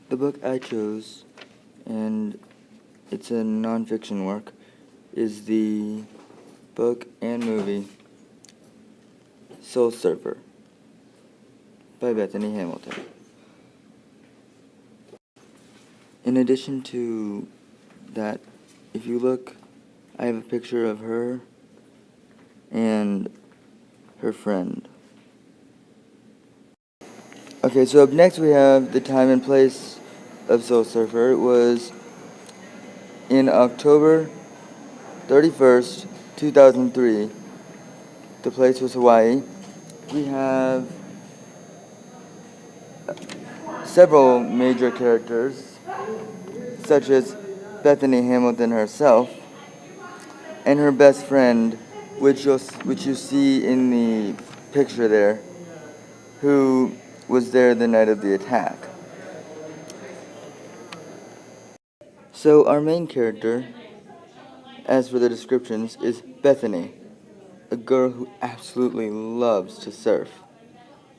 The book I chose, and it's a nonfiction work, is the book and movie Soul Surfer by Bethany Hamilton. In addition to that, if you look, I have a picture of her and her friend. Okay, so up next we have the time and place of Soul Surfer. It was in October 31st, 2003. The place was Hawaii. We have several major characters, such as Bethany Hamilton herself, and her best friend, which you see in the picture there, who was there the night of the attack. So our main character, as for the descriptions, is Bethany, a girl who absolutely loves to surf.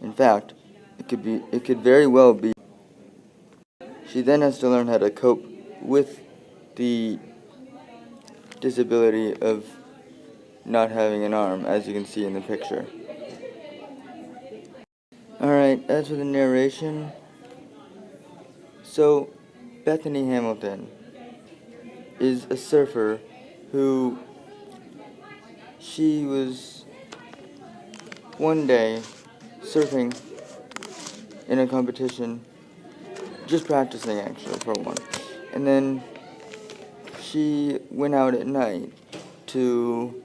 In fact, it could very well be. She then has to learn how to cope with the disability of not having an arm, as you can see in the picture. Alright, as for the narration, so Bethany Hamilton is a surfer who she was one day surfing in a competition, just practicing actually for one, and then she went out at night to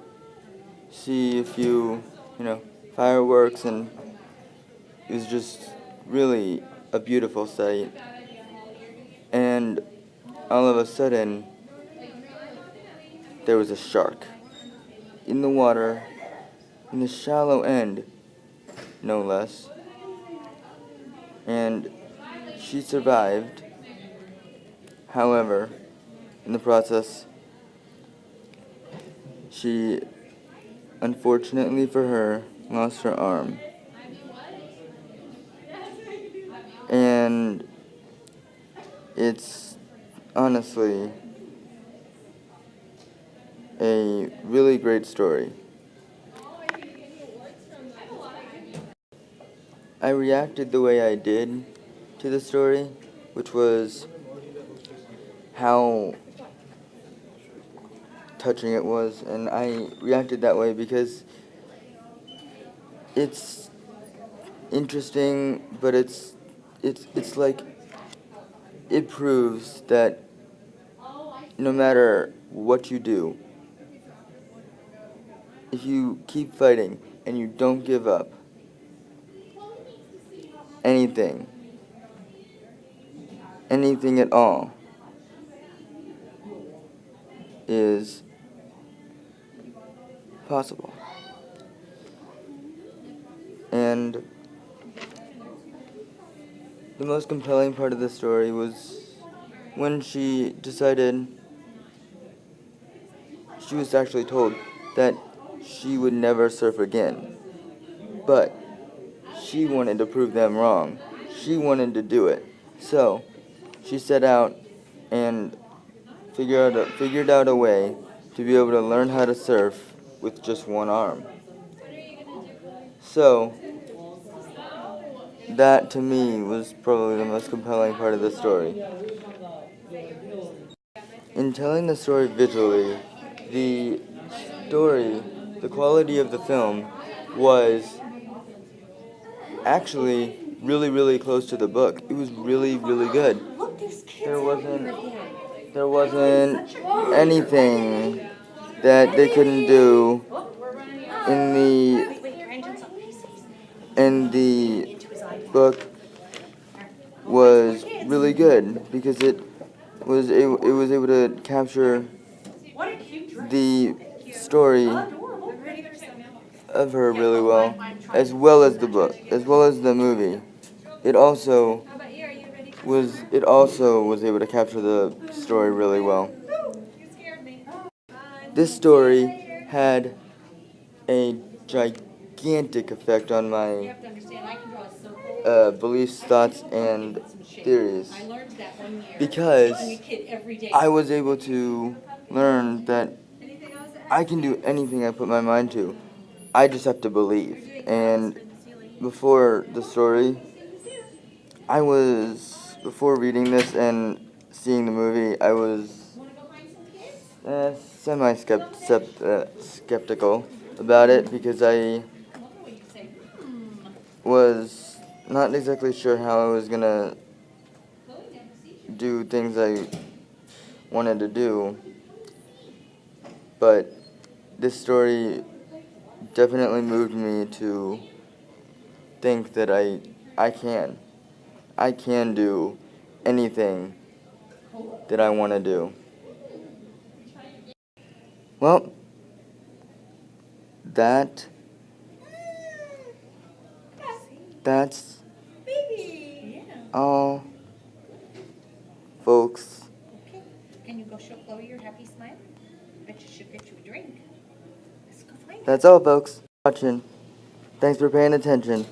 see a few, fireworks, and it was just really a beautiful sight. And all of a sudden, there was a shark in the water, in the shallow end, no less. And she survived. However, in the process, she, unfortunately for her, lost her arm. And it's honestly a really great story. I reacted the way I did to the story, which was how touching it was, and I reacted that way because it's interesting, but it's like it proves that no matter what you do, if you keep fighting and you don't give up, anything at all is possible. And the most compelling part of the story was when she decided, she was actually told that she would never surf again. But she wanted to prove them wrong. She wanted to do it. So she set out and figured out a way to be able to learn how to surf with just one arm. So that to me was probably the most compelling part of the story. In telling the story visually, the the quality of the film was actually really, really close to the book. It was really, really good. There wasn't anything that they couldn't do in the book was really good because it was able to capture the story of her really well, as well as the book, as well as the movie. It also was able to capture the story really well. This story had a gigantic effect on my beliefs, thoughts, and theories. I learned that 1 year. Because Being a kid every day. I was able to learn that I can do anything I put my mind to. I just have to believe. And before the story, before reading this and seeing the movie, I was semi-skeptical about it because I was not exactly sure how I was gonna do things I wanted to do, but this story definitely moved me to think that I can do anything that I want to do. Well, that's all, folks. Okay. Can you go show Chloe your happy smile? Bet you should get you a drink. Let's go find her. That's all, folks. Watching. Thanks for paying attention.